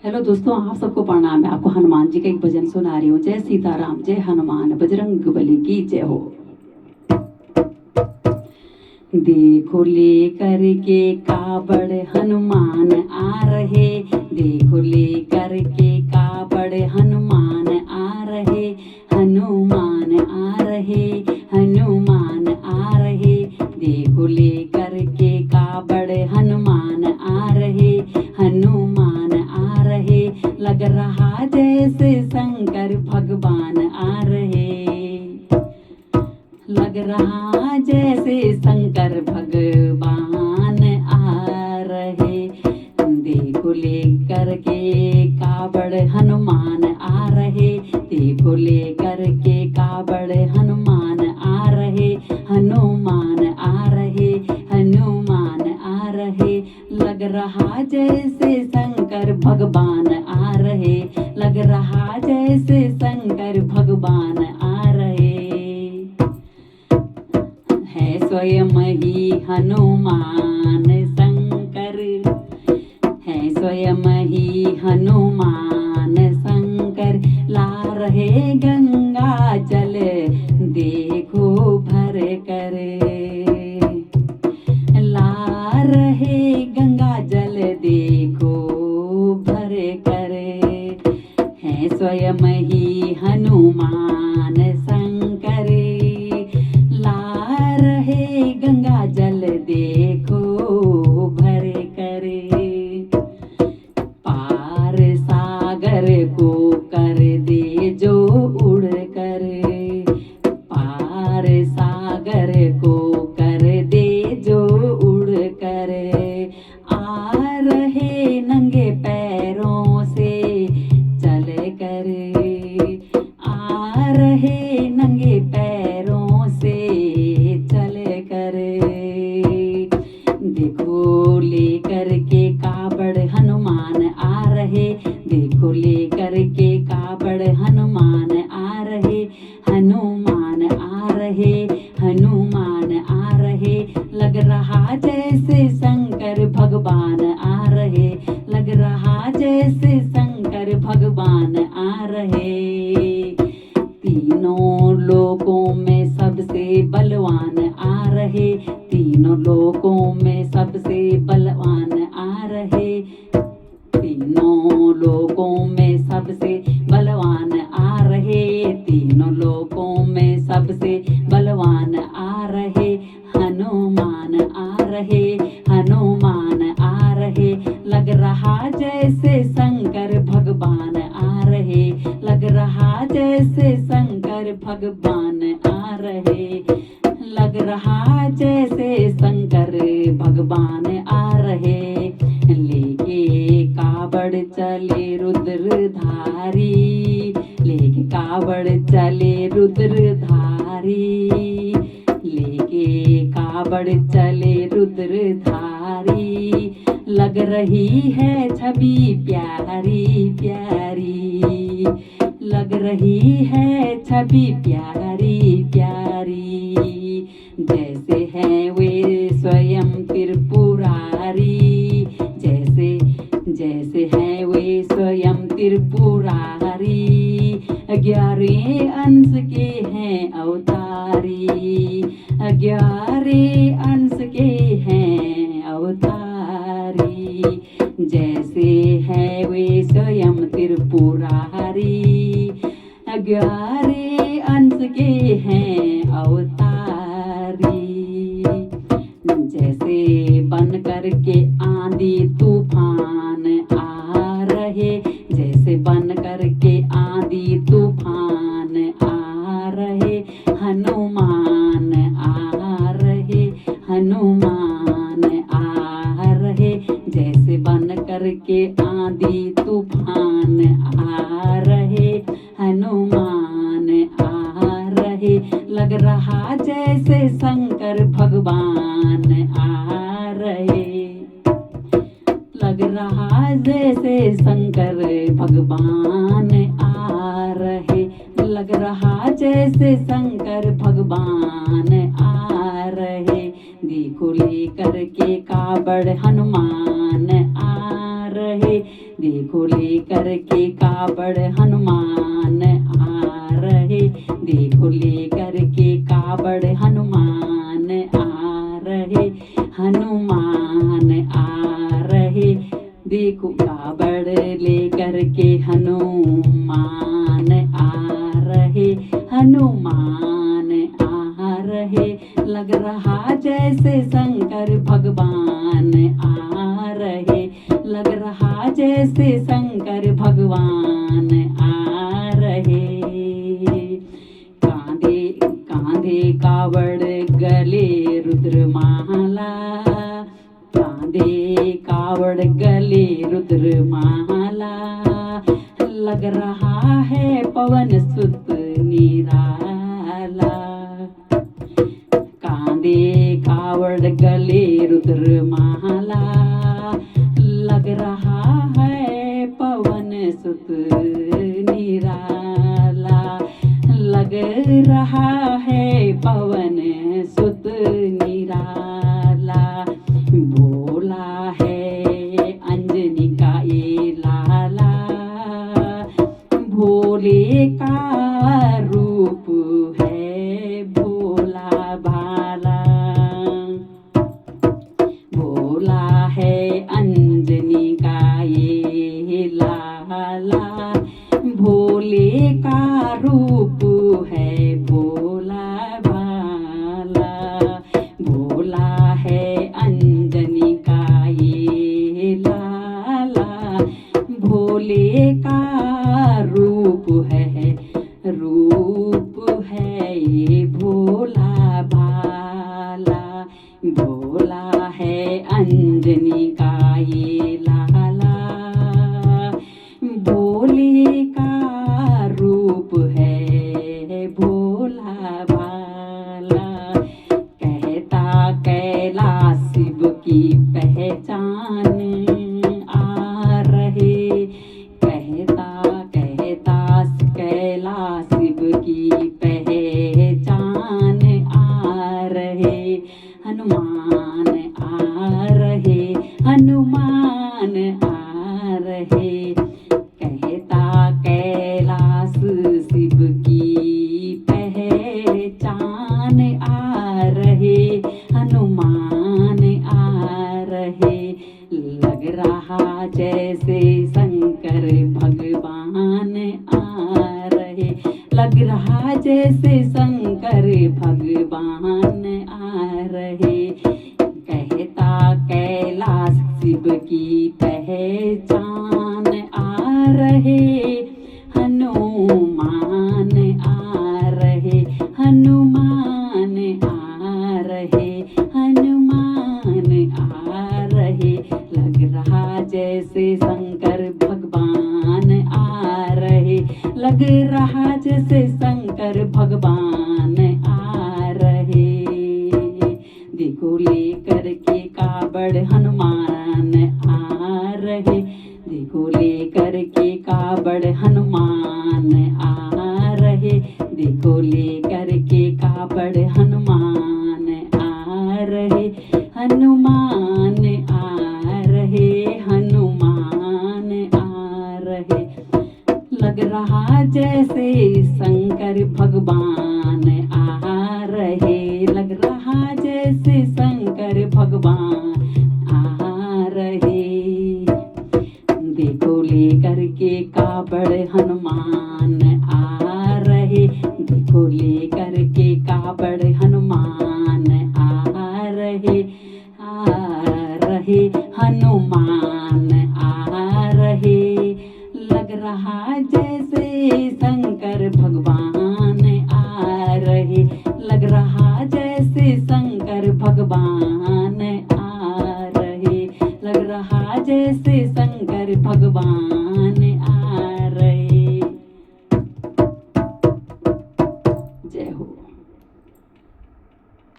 Hello दोस्तों, आप सबको प्रणाम। मैं आपको हनुमान जी का एक भजन सुना रही हूँ। जय सीताराम, जय हनुमान, बजरंग बली की जय हो। देखो लेकर के कावड़ हनुमान आ रहे, देखो लेकर के कावड़ हनुमान आ रहे, हनुमान आ रहे, हनुमान आ रहे। देखो लेकर के कावड़ हनुमान आ रहे, हनुमान आ रहे। लग रहा जैसे शंकर भगवान आ रहे, लग रहा जैसे शंकर भगवान आ रहे। देखो लेकर के कावड़ हनुमान आ रहे, देखो लेकर के कावड़ हनुमान आ रहे, हनुमान आ रहे, हनुमान आ रहे। लग रहा जैसे शंकर भगवान आ रहे, लग रहा जैसे शंकर भगवान आ रहे। है स्वयं ही हनुमान शंकर, है स्वयं ही हनुमान शंकर। ला रहे गंगा जल देखो भर कर, ला रहे गंगा जल देखो भर कर। है स्वयं ही हनुमान शंकर, ला रहे गंगा जल देखो भर कर। पार सागर को कर दे जो उड़ कर, पार सागर को कर दे जो उड़ कर। आ रहे नंगे पैरों से चल कर, आ रहे नंगे पैरों से चल कर। देखो लेकर के कावड़ हनुमान आ रहे, देखो लेकर के कावड़ हनुमान आ रहे, हनुमान आ रहे, हनुमान आ रहे। लग रहा जैसे शंकर भगवान आ रहे, लग रहा जैसे शंकर भगवान आ रहे। तीनों लोकों में सबसे बलवान आ रहे, तीनों लोकों में सबसे बलवान आ रहे, तीनों लोकों में सबसे बलवान आ रहे, तीनों लोकों में सबसे बलवान आ रहे। हनुमान आ रहे, हनुमान आ रहे। लग रहा जैसे शंकर भगवान आ रहे, लग रहा जैसे शंकर भगवान आ रहे, लग रहा जैसे शंकर भगवान आ रहे। लेके कावड़ चले रुद्रधारी, लेके कावड़ चले रुद्रधारी, लेके कावड़ चले रुद्रधारी। लग रही है छवि प्यारी प्यारी, लग रही है छवि प्यारी प्यारी। जैसे हैं वे स्वयं त्रिपुरारी, जैसे जैसे हैं वे स्वयं त्रिपुरारी। 11 अंश के हैं अवतारी, 11 अंश के हैं अवतारी। जैसे है वे स्वयं त्रिपुरारी, 11 अंश के हैं अवतारी। जैसे बन कर के आंधी तूफान आ रहे, जैसे बन कर के आंधी तूफान आ रहे। हनुमान आ रहे, हनुमान आ रहे। जैसे बन कर के आंधी तूफान आ रहे, हनुमान आ रहे। लग रहा जैसे शंकर भगवान आ रहे, लग रहा जैसे शंकर भगवान आ रहे, लग रहा जैसे शंकर भगवान आ रहे। देखो लेकर के कावड़ हनुमान आ रहे, देखो लेकर के कावड़ हनुमान आ रहे, देखो लेकर के कावड़ हनुमान आ रहे, हनुमान आ रहे, देखो कावड़ लेकर के हनुमान आ रहे, हनुमान आ रहे, लग रहा जैसे शंकर भगवान आ रहे, लग रहा जैसे शंकर भगवान आ रहे। कांधे कांधे कावड़ गले रुद्रमाला, कांधे कावड़ गले रुद्रमाला, लग रहा है पवन सुत निराला। कांधे कावड़ गले रुद्रमाला, लग रहा है पवन सुत निराला, लग रहा है पवन सुत निराला। भोला है अंजनी का ये लाला, भोले का रूप है भोला भाला। भोला है अंजनी का ये लाला, भोले का रूप है भोला भाला। भोला है अंजनी का ये लाला, भोले का रूप है ये भोला भाला। भोला है अंजनी का ये लाला, भोले का रूप है भोला भाला। कहता कैलाश शिव की पहचान आ रहे, कहता कैलाश शिव की पहचान आ रहे, हनुमान आ रहे, हनुमान आ रहे। कहता कैलाश शिव की पहचान आ रहे, हनुमान आ रहे। लग रहा जैसे शंकर भगवान आ रहे, लग रहा जैसे शंकर भगवान आ रहे। कहता कैलाश शिव की पहचान आ रहे, हनुमान आ रहे, हनुमान आ रहे, हनुमान आ रहे। लग रहा जैसे शंकर भगवान आ रहे, लग रहा जैसे शंकर भगवान आ रहे। देखो लेकर के कावड़ हनुमान आ रहे, देखो लेकर के कावड़ हनुमान आ रहे, देखो लेकर के कावड़ हनुमान आ रहे, हनुमान आ रहे, हनुमान आ रहे। लग रहा जैसे शंकर भगवान आ रहे, लग रहा जैसे शंकर भगवान आ रहे। देखो लेकर के कावड़ हनुमान आ रहे, देखो लेकर के कावड़ हनुमान आ रहे, हनुमान आ रहे। लग रहा जैसे शंकर भगवान आ रहे, लग रहा जैसे शंकर भगवान आ रहे, लग रहा जैसे शंकर भगवान आ